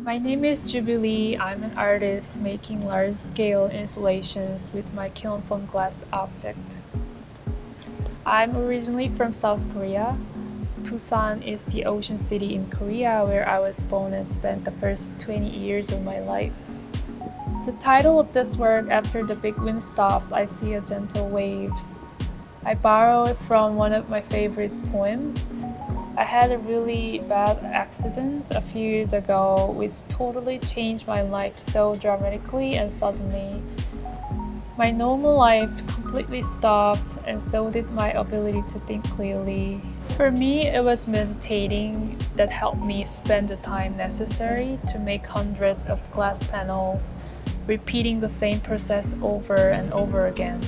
My name is Jubilee. I'm an artist making large-scale installations with my kiln foam glass object. I'm originally from South Korea. Busan is the ocean city in Korea where I was born and spent the first 20 years of my life. The title of this work, After the Big Wind Stops, I See a Gentle Waves. I borrow it from one of my favorite poems. I had a really bad accident a few years ago, which totally changed my life so dramatically and suddenly. My normal life completely stopped, and so did my ability to think clearly. For me, it was meditating that helped me spend the time necessary to make hundreds of glass panels, repeating the same process over and over again.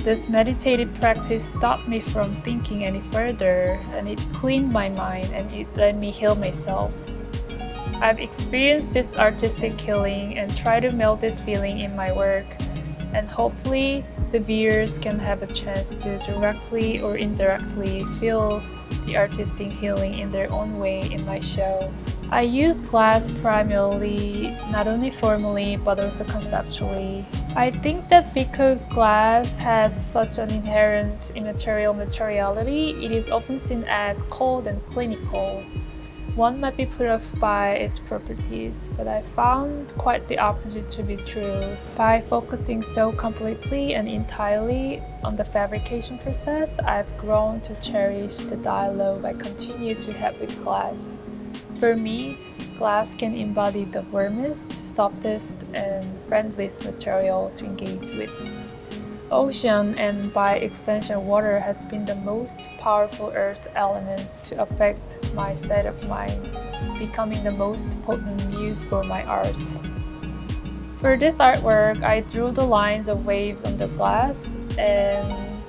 This meditative practice stopped me from thinking any further, and it cleaned my mind and it let me heal myself. I've experienced this artistic healing and try to melt this feeling in my work, and hopefully the viewers can have a chance to directly or indirectly feel the artistic healing in their own way in my show. I use glass primarily, not only formally but also conceptually. I think that because glass has such an inherent immaterial materiality, it is often seen as cold and clinical. One might be put off by its properties, but I found quite the opposite to be true. By focusing so completely and entirely on the fabrication process, I've grown to cherish the dialogue I continue to have with glass. For me, glass can embody the warmest, softest, and friendliest material to engage with. Ocean, and by extension water, has been the most powerful earth elements to affect my state of mind, becoming the most potent muse for my art. For this artwork, I drew the lines of waves on the glass and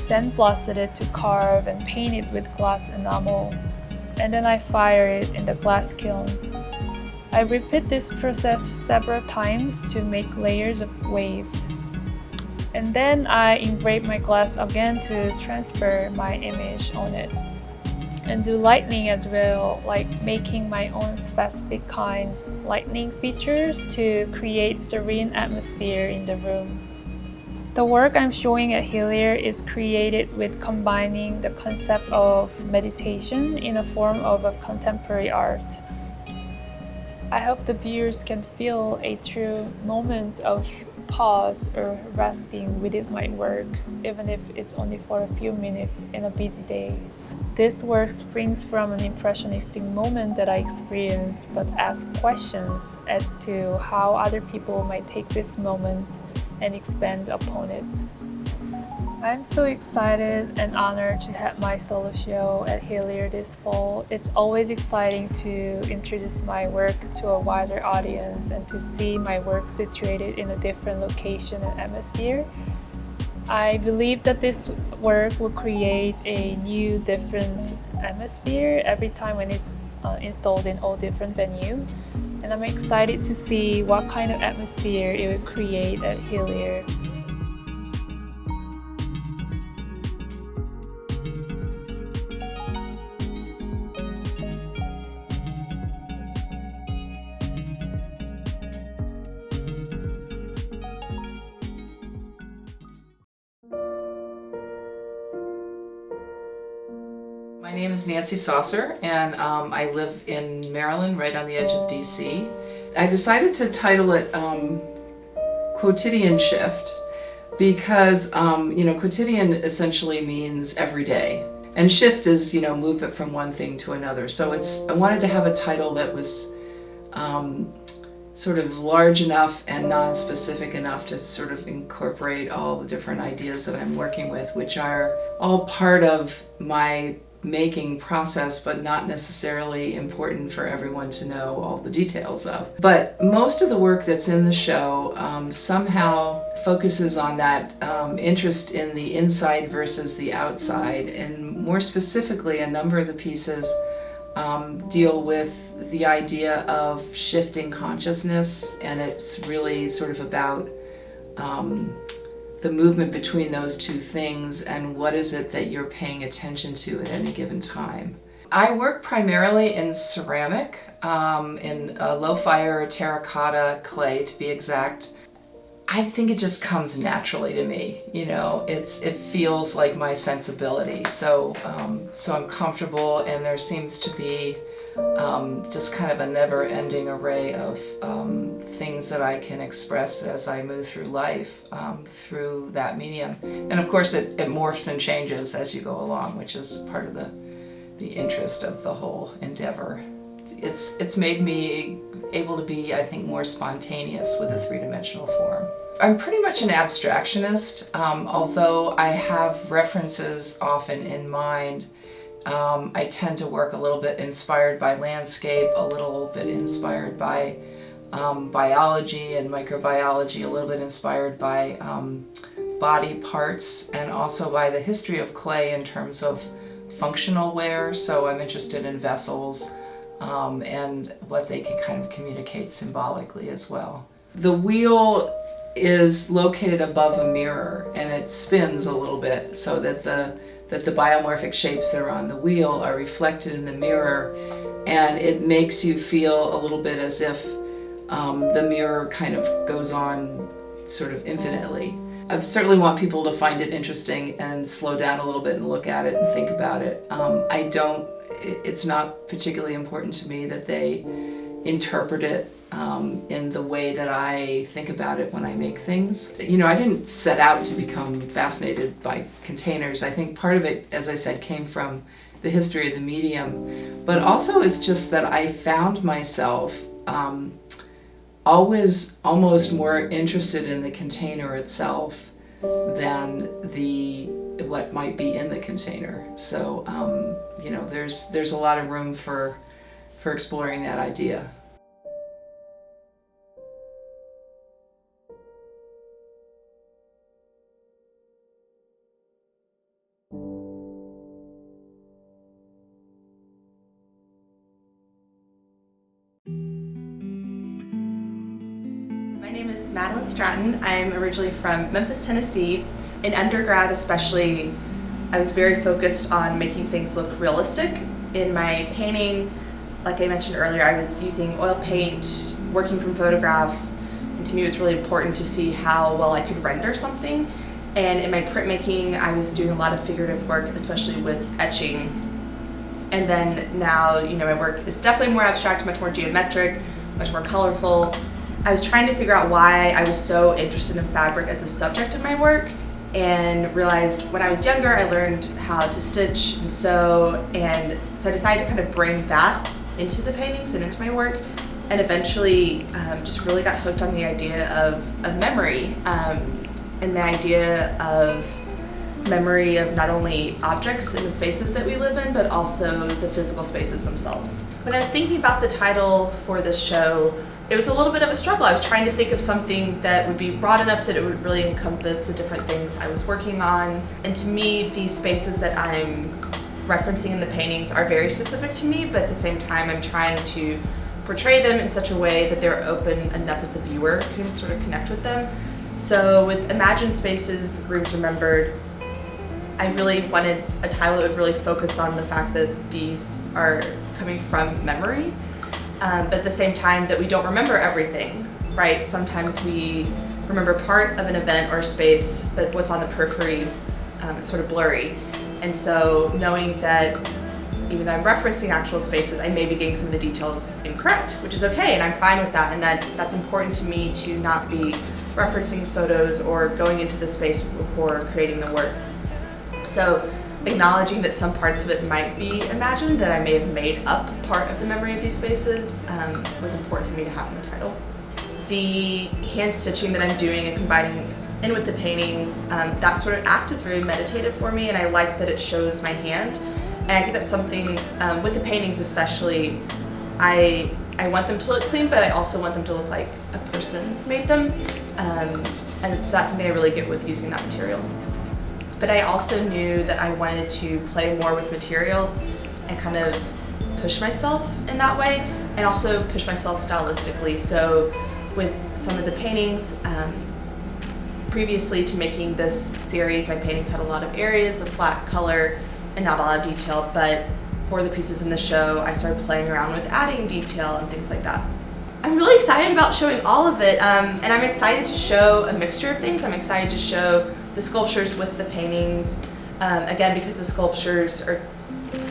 sandblasted it to carve and paint it with glass enamel, and then I fire it in the glass kilns. I repeat this process several times to make layers of waves. And then I engrave my glass again to transfer my image on it. And do lightning as well, like making my own specific kinds of lightning features to create serene atmosphere in the room. The work I'm showing at Hillier is created with combining the concept of meditation in a form of a contemporary art. I hope the viewers can feel a true moment of pause or resting within my work, even if it's only for a few minutes in a busy day. This work springs from an impressionistic moment that I experienced, but asks questions as to how other people might take this moment and expand upon it. I'm so excited and honored to have my solo show at Hillier this fall. It's always exciting to introduce my work to a wider audience and to see my work situated in a different location and atmosphere. I believe that this work will create a new, different atmosphere every time when it's installed in all different venues. And I'm excited to see what kind of atmosphere it will create at Hillier. My name is Nancy Saucer, and I live in Maryland, right on the edge of DC. I decided to title it Quotidian Shift because, quotidian essentially means every day. And shift is, movement from one thing to another. So I wanted to have a title that was sort of large enough and non-specific enough to sort of incorporate all the different ideas that I'm working with, which are all part of my making process, but not necessarily important for everyone to know all the details of. But most of the work that's in the show somehow focuses on that interest in the inside versus the outside, and more specifically, a number of the pieces deal with the idea of shifting consciousness, and it's really sort of about the movement between those two things and what is it that you're paying attention to at any given time. I work primarily in ceramic, in low fire terracotta clay to be exact. I think it just comes naturally to me. It feels like my sensibility. So I'm comfortable, and there seems to be just kind of a never-ending array of things that I can express as I move through life through that medium. And of course, it morphs and changes as you go along, which is part of the interest of the whole endeavor. It's made me able to be, I think, more spontaneous with a three-dimensional form. I'm pretty much an abstractionist, although I have references often in mind. I tend to work a little bit inspired by landscape, a little bit inspired by biology and microbiology, a little bit inspired by body parts, and also by the history of clay in terms of functional wear. So I'm interested in vessels and what they can kind of communicate symbolically as well. The wheel is located above a mirror, and it spins a little bit so that the biomorphic shapes that are on the wheel are reflected in the mirror, and it makes you feel a little bit as if the mirror kind of goes on sort of infinitely. I certainly want people to find it interesting and slow down a little bit and look at it and think about it. It's not particularly important to me that they interpret it in the way that I think about it when I make things. I didn't set out to become fascinated by containers. I think part of it, as I said, came from the history of the medium, but also it's just that I found myself always almost more interested in the container itself than what might be in the container. So there's a lot of room for exploring that idea. My name is Madeline Stratton. I'm originally from Memphis, Tennessee. In undergrad especially, I was very focused on making things look realistic. In my painting, like I mentioned earlier, I was using oil paint, working from photographs, and to me it was really important to see how well I could render something. And in my printmaking, I was doing a lot of figurative work, especially with etching. And then now, my work is definitely more abstract, much more geometric, much more colorful. I was trying to figure out why I was so interested in fabric as a subject in my work, and realized when I was younger I learned how to stitch and sew, and so I decided to kind of bring that into the paintings and into my work, and eventually just really got hooked on the idea of memory and the idea of memory of not only objects in the spaces that we live in, but also the physical spaces themselves. When I was thinking about the title for this show, it was a little bit of a struggle. I was trying to think of something that would be broad enough that it would really encompass the different things I was working on. And to me, these spaces that I'm referencing in the paintings are very specific to me, but at the same time, I'm trying to portray them in such a way that they're open enough that the viewer can sort of connect with them. So with Imagined Spaces, Rooms Remembered, I really wanted a title that would really focus on the fact that these are coming from memory. But at the same time that we don't remember everything, right? Sometimes we remember part of an event or space, but what's on the periphery is sort of blurry. And so knowing that even though I'm referencing actual spaces, I may be getting some of the details incorrect, which is okay, and I'm fine with that. And that's important to me to not be referencing photos or going into the space before creating the work. So acknowledging that some parts of it might be imagined, that I may have made up part of the memory of these spaces, was important for me to have in the title. The hand stitching that I'm doing and combining in with the paintings, that sort of act is very meditative for me, and I like that it shows my hand. And I think that's something, with the paintings especially, I want them to look clean, but I also want them to look like a person made them. And so that's something I really get with using that material. But I also knew that I wanted to play more with material and kind of push myself in that way, and also push myself stylistically. So with some of the paintings, previously to making this series, my paintings had a lot of areas of flat color and not a lot of detail, but for the pieces in the show, I started playing around with adding detail and things like that. I'm really excited about showing all of it, and I'm excited to show a mixture of things. I'm excited to show the sculptures with the paintings, again, because the sculptures are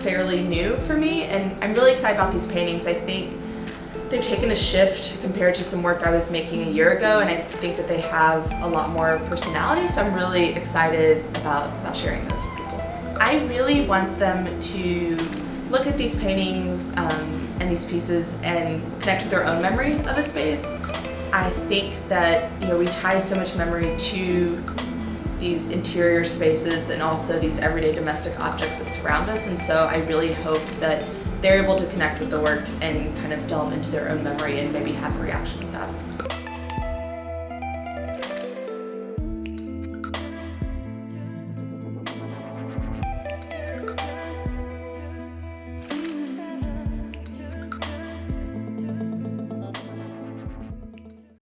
fairly new for me, and I'm really excited about these paintings. I think they've taken a shift compared to some work I was making a year ago, and I think that they have a lot more personality, so I'm really excited about sharing those with people. I really want them to look at these paintings and these pieces and connect with their own memory of a space. I think that we tie so much memory to these interior spaces and also these everyday domestic objects that surround us, and so I really hope that they're able to connect with the work and kind of delve into their own memory and maybe have a reaction to that.